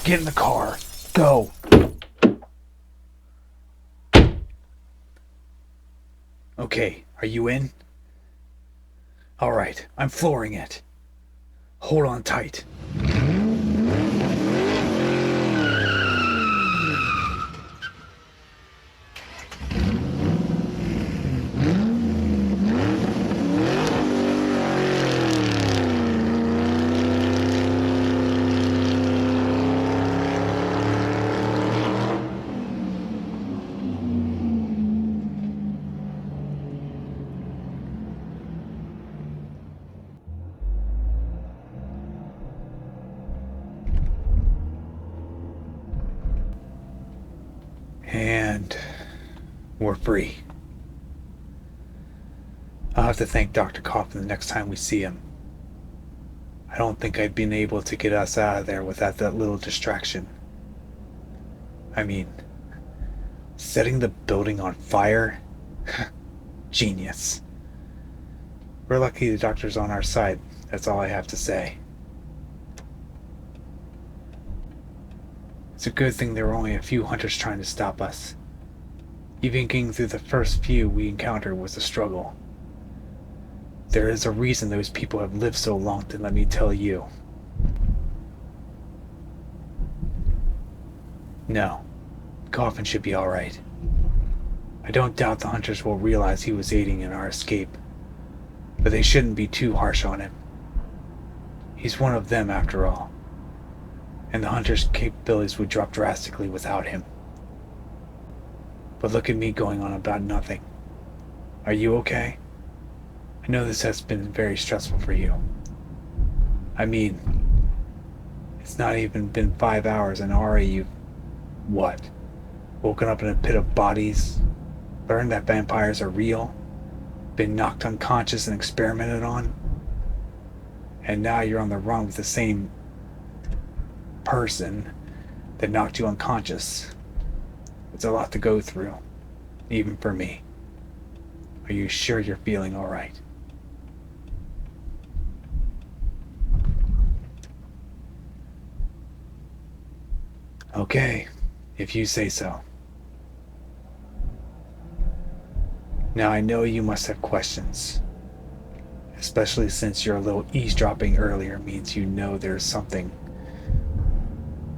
Get in the car. Go. Okay, are you in? Alright, I'm flooring it. Hold on tight. And we're free. I'll have to thank Dr. Coffin the next time we see him. I don't think I'd been able to get us out of there without that little distraction. I mean, setting the building on fire? Genius. We're lucky the doctor's on our side, that's all I have to say. It's a good thing there were only a few hunters trying to stop us. Even getting through the first few we encountered was a struggle. There is a reason those people have lived so long, then let me tell you. No, Coffin should be alright. I don't doubt the hunters will realize he was aiding in our escape, but they shouldn't be too harsh on him. He's one of them after all, and the hunters' capabilities would drop drastically without him. But look at me going on about nothing. Are you okay? I know this has been very stressful for you. I mean, it's not even been 5 hours and already you've, what, woken up in a pit of bodies, learned that vampires are real, been knocked unconscious and experimented on, and now you're on the run with the same person that knocked you unconscious. It's a lot to go through, even for me. Are you sure you're feeling alright? Okay, if you say so. Now I know you must have questions, especially since your little eavesdropping earlier means you know there's something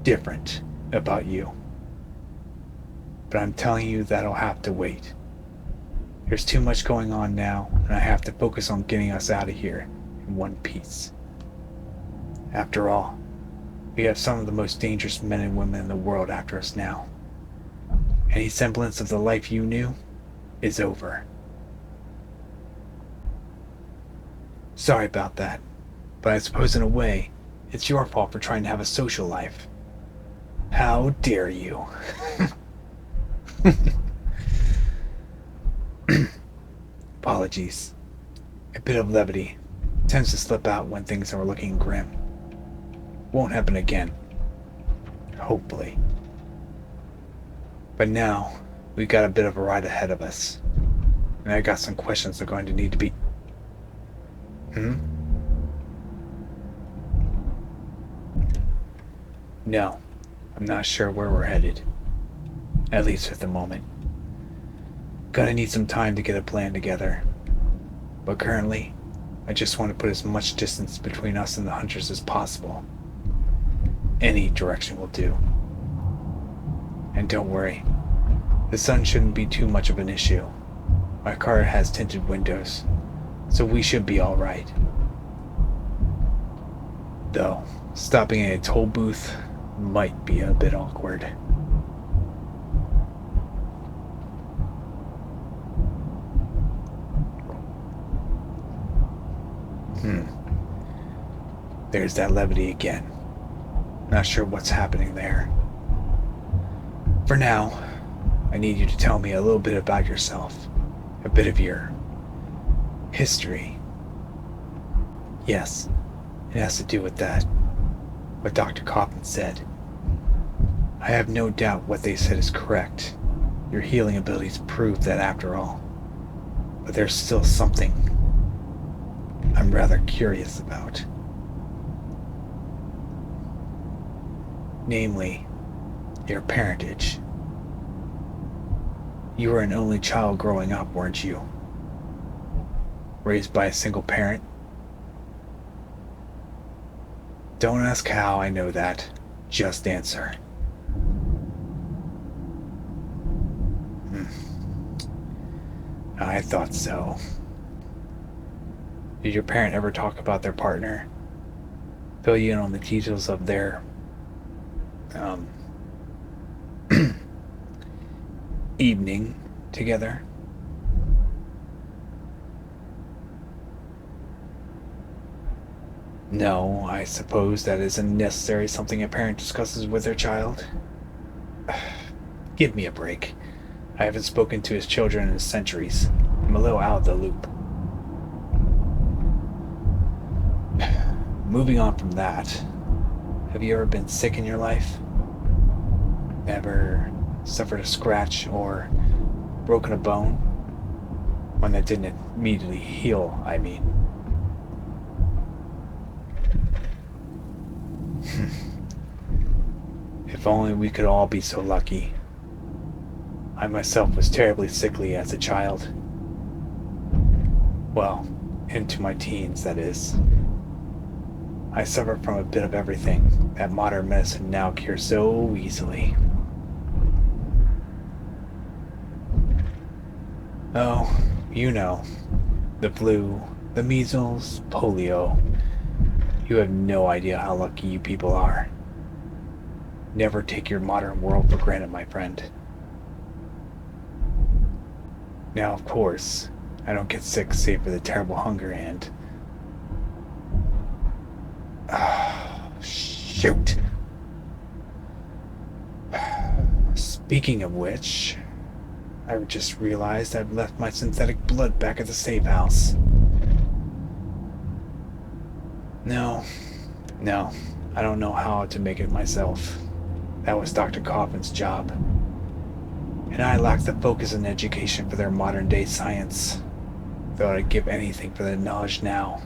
different about you. But I'm telling you that'll have to wait. There's too much going on now, and I have to focus on getting us out of here in one piece. After all, we have some of the most dangerous men and women in the world after us now. Any semblance of the life you knew is over. Sorry about that, but I suppose in a way, it's your fault for trying to have a social life. How dare you? Apologies. A bit of levity tends to slip out when things are looking grim. Won't happen again. Hopefully. But now, we've got a bit of a ride ahead of us. And I got some questions that are going to need to be... No, I'm not sure where we're headed. At least at the moment. Gonna need some time to get a plan together. But currently, I just want to put as much distance between us and the hunters as possible. Any direction will do. And don't worry, the sun shouldn't be too much of an issue. My car has tinted windows, so we should be alright. Though, stopping at a toll booth might be a bit awkward. There's that levity again. Not sure what's happening there. For now, I need you to tell me a little bit about yourself. A bit of your history. Yes, it has to do with that. What Dr. Coffin said. I have no doubt what they said is correct. Your healing abilities prove that after all. But there's still something I'm rather curious about. namely, your parentage. You were an only child growing up, weren't you? Raised by a single parent? Don't ask how I know that. Just answer. I thought so. Did your parent ever talk about their partner? Fill you in on the details of their um, evening together? No, I suppose that isn't necessarily something a parent discusses with their child. Give me a break. I haven't spoken to his children in centuries. I'm a little out of the loop. Moving on from that, have you ever been sick in your life? Ever suffered a scratch or broken a bone? One that didn't immediately heal, I mean. If only we could all be so lucky. I myself was terribly sickly as a child. Well, into my teens, that is. I suffered from a bit of everything that modern medicine now cures so easily. Oh, you know, the flu, the measles, polio. You have no idea how lucky you people are. Never take your modern world for granted, my friend. Now, of course, I don't get sick save for the terrible hunger and... shoot. Speaking of which, I just realized I've left my synthetic blood back at the safe house. No, I don't know how to make it myself. That was Dr. Coffin's job. And I lack the focus and education for their modern day science, though I'd give anything for the knowledge now.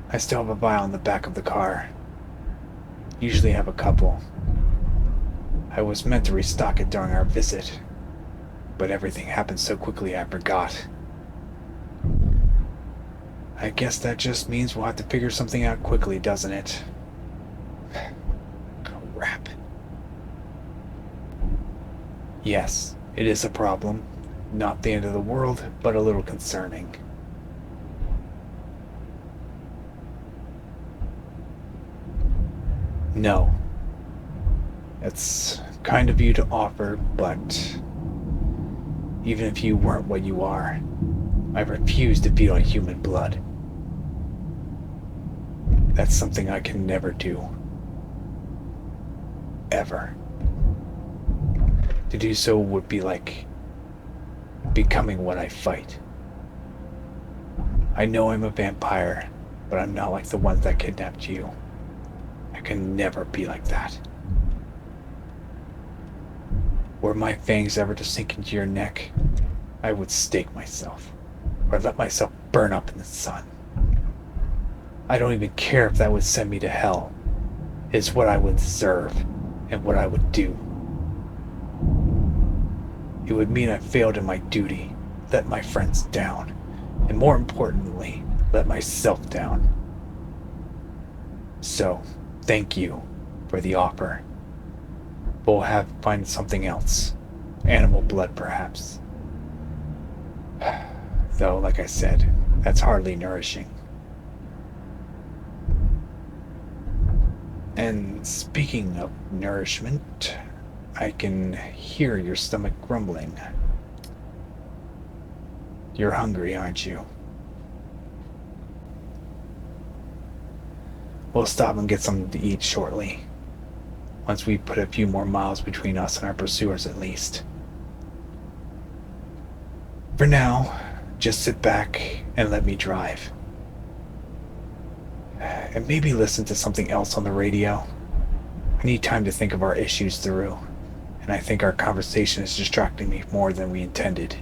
I still have a vial in the back of the car. Usually have a couple. I was meant to restock it during our visit, but everything happened so quickly I forgot. I guess that just means we'll have to figure something out quickly, doesn't it? Crap. Yes, it is a problem. Not the end of the world, but a little concerning. No. It's kind of you to offer, but even if you weren't what you are, I refuse to feed on human blood. That's something I can never do. Ever. To do so would be like becoming what I fight. I know I'm a vampire, but I'm not like the ones that kidnapped you. I can never be like that. Were my fangs ever to sink into your neck, I would stake myself, or let myself burn up in the sun. I don't even care if that would send me to hell. It's what I would deserve, and what I would do. It would mean I failed in my duty, let my friends down, and more importantly, let myself down. So, thank you for the offer. But we'll have to find something else. Animal blood, perhaps. Though, like I said, that's hardly nourishing. And speaking of nourishment, I can hear your stomach grumbling. You're hungry, aren't you? We'll stop and get something to eat shortly. Once we put a few more miles between us and our pursuers at least. For now, just sit back and let me drive. And maybe listen to something else on the radio. I need time to think of our issues through, and I think our conversation is distracting me more than we intended.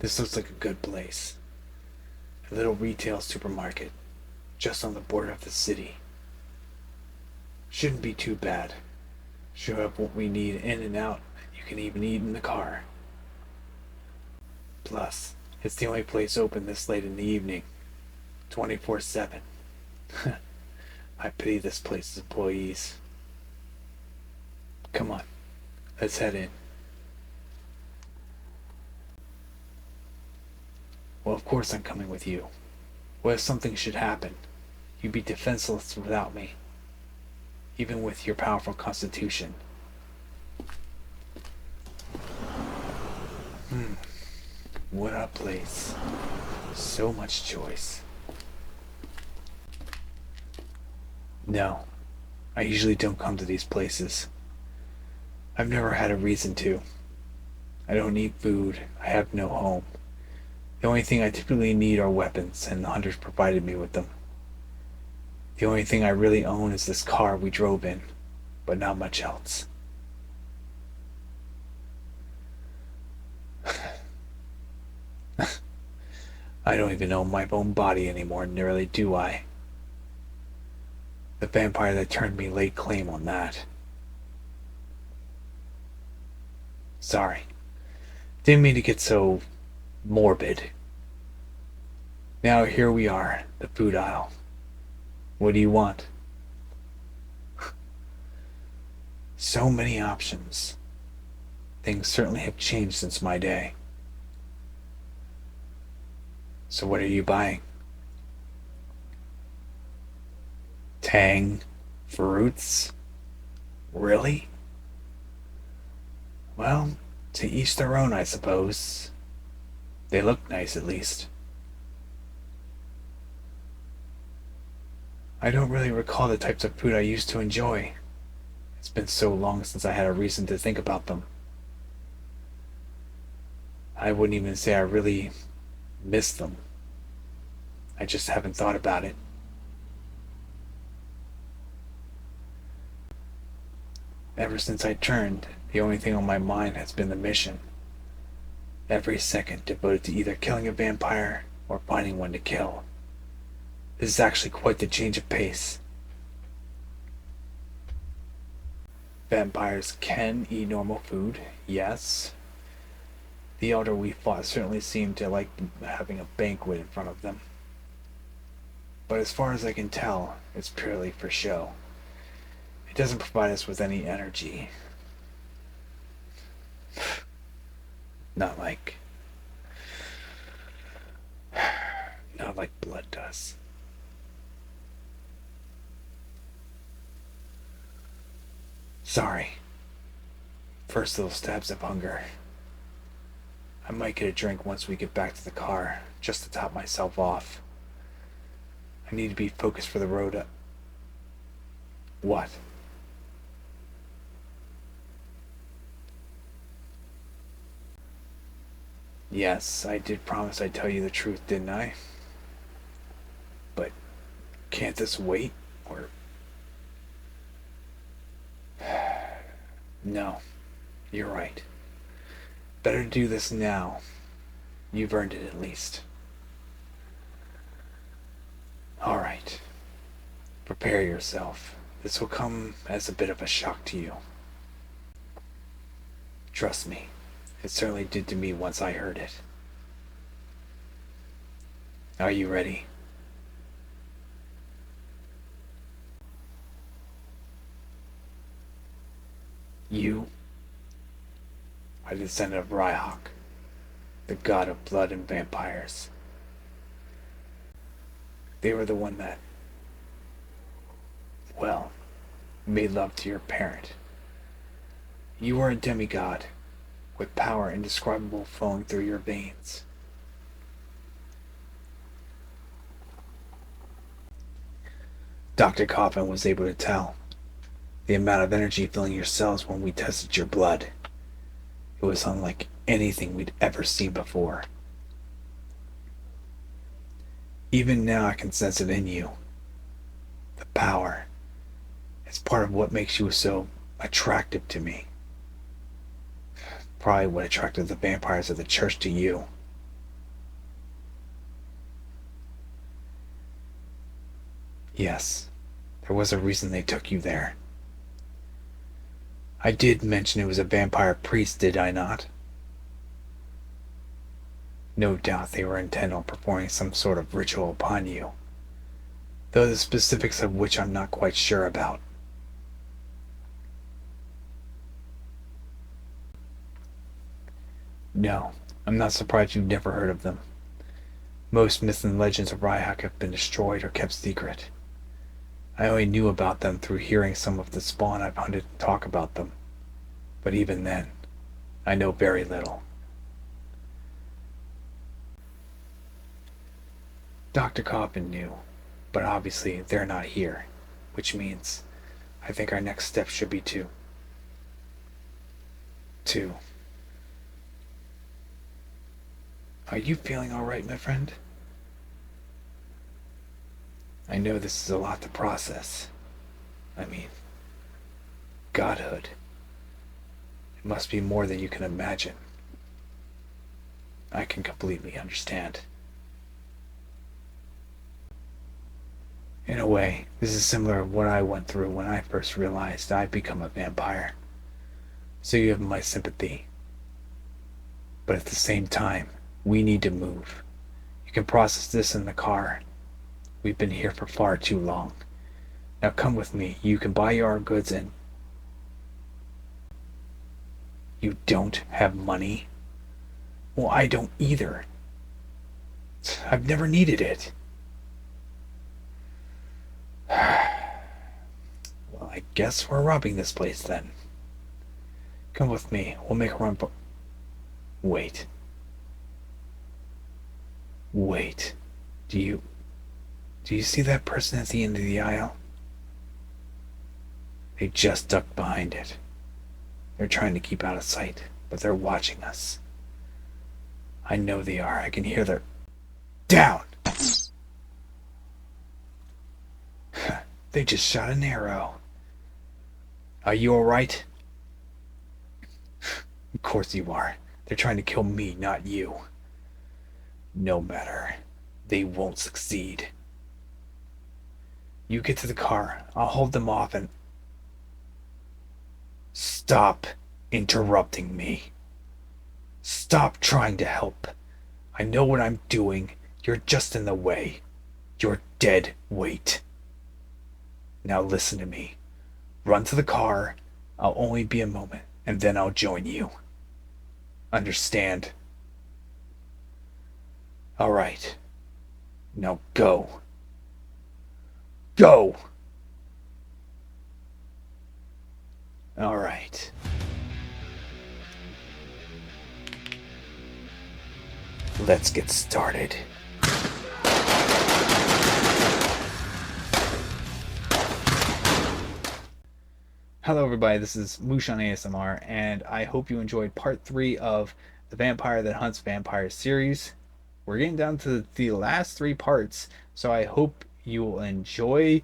This looks like a good place. A little retail supermarket, just on the border of the city. Shouldn't be too bad. Should have what we need in and out. You can even eat in the car. Plus, it's the only place open this late in the evening. 24/7. I pity this place's employees. Come on, let's head in. Well, of course I'm coming with you. What if something should happen? You'd be defenseless without me, even with your powerful constitution. What a place. So much choice. No, I usually don't come to these places. I've never had a reason to. I don't need food. I have no home. The only thing I typically need are weapons, and the hunters provided me with them. The only thing I really own is this car we drove in, but not much else. I don't even own my own body anymore, nearly do I? The vampire that turned me laid claim on that. Sorry. Didn't mean to get so morbid. Now here we are, the food aisle. What do you want? So many options. Things certainly have changed since my day. So what are you buying? Tang fruits? Really? Well, to each their own, I suppose. They look nice, at least. I don't really recall the types of food I used to enjoy. It's been so long since I had a reason to think about them. I wouldn't even say I really miss them. I just haven't thought about it. Ever since I turned, the only thing on my mind has been the mission. Every second devoted to either killing a vampire or finding one to kill. This is actually quite the change of pace. Vampires can eat normal food, yes. The elder we fought certainly seemed to like having a banquet in front of them. But as far as I can tell, it's purely for show. It doesn't provide us with any energy. Not like blood does. Sorry. First little stabs of hunger. I might get a drink once we get back to the car, just to top myself off. I need to be focused for the road. What? Yes, I did promise I'd tell you the truth, didn't I? But can't this wait? Or... No, you're right. Better do this now. You've earned it at least. Alright. Prepare yourself. This will come as a bit of a shock to you. Trust me, it certainly did to me once I heard it. Are you ready? You are the descendant of Ryhawk, the god of blood and vampires. They were the one that, well, made love to your parent. You are a demigod, with power indescribable flowing through your veins. Dr. Coffin was able to tell the amount of energy filling your cells when we tested your blood. It was unlike anything we'd ever seen before. Even now I can sense it in you. The power. It's part of what makes you so attractive to me. Probably what attracted the vampires of the church to you. Yes, there was a reason they took you there. I did mention it was a vampire priest, did I not? No doubt they were intent on performing some sort of ritual upon you, though the specifics of which I'm not quite sure about. No, I'm not surprised you've never heard of them. Most myths and legends of Raihack have been destroyed or kept secret. I only knew about them through hearing some of the spawn I've hunted talk about them. But even then, I know very little. Dr. Coffin knew, but obviously they're not here, which means I think our next step should be to... Are you feeling alright, my friend? I know this is a lot to process. I mean, godhood. It must be more than you can imagine. I can completely understand. In a way, this is similar to what I went through when I first realized I'd become a vampire. So you have my sympathy. But at the same time, we need to move. You can process this in the car. We've been here for far too long. Now come with me. You can buy our goods and... You don't have money? Well, I don't either. I've never needed it. Well, I guess we're robbing this place then. Come with me. We'll make a run for... Wait. Wait. Do you see that person at the end of the aisle? They just ducked behind it. They're trying to keep out of sight, but they're watching us. I know they are. I can hear their... Down! They just shot an arrow. Are you alright? Of course you are. They're trying to kill me, not you. No matter. They won't succeed. You get to the car. I'll hold them off and... Stop interrupting me. Stop trying to help. I know what I'm doing. You're just in the way. You're dead weight. Now listen to me. Run to the car. I'll only be a moment, and then I'll join you. Understand? All right. Now go. Go! All right. Let's get started. Hello everybody, this is Moosh on ASMR, and I hope you enjoyed part 3 of the Vampire That Hunts Vampires series. We're getting down to the last 3 parts, so I hope you will enjoy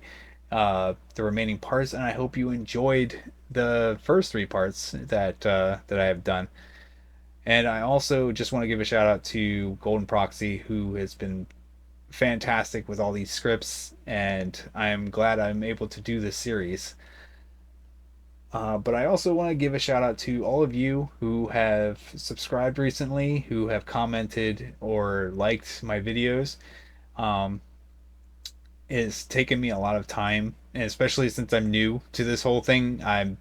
the remaining parts, and I hope you enjoyed the first 3 parts that I have done. And I also just want to give a shout out to Golden Proxy, who has been fantastic with all these scripts, and I'm glad I'm able to do this series. But I also want to give a shout out to all of you who have subscribed recently, who have commented or liked my videos. It's taken me a lot of time, and especially since I'm new to this whole thing. I'm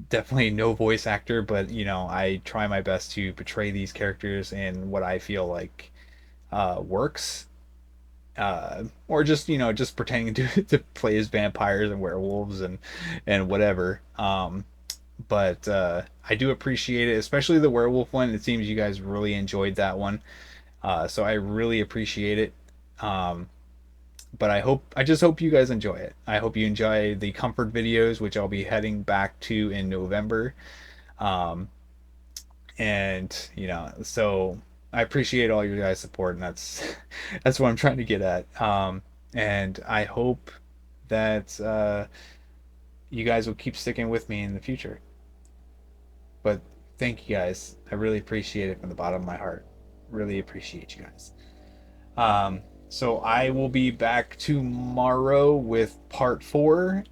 definitely no voice actor, but you know, I try my best to portray these characters in what I feel like works. Or just, you know, just pretending to play as vampires and werewolves and whatever. But I do appreciate it, especially the werewolf one. It seems you guys really enjoyed that one, so I really appreciate it. But I just hope you guys enjoy it. I hope you enjoy the comfort videos, which I'll be heading back to in November. And you know, so I appreciate all your guys' support, and that's that's what I'm trying to get at. And I hope that you guys will keep sticking with me in the future. But thank you guys. I really appreciate it from the bottom of my heart. Really appreciate you guys. So I will be back tomorrow with part 4,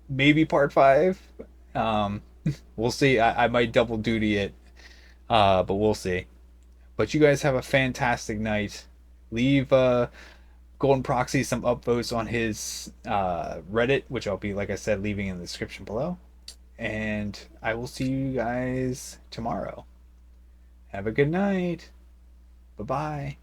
maybe part 5. Um, we'll see. I might double duty it, but we'll see. But you guys have a fantastic night. Leave Golden Proxy some upvotes on his Reddit, which I'll be, like I said, leaving in the description below. And I will see you guys tomorrow. Have a good night. Bye bye.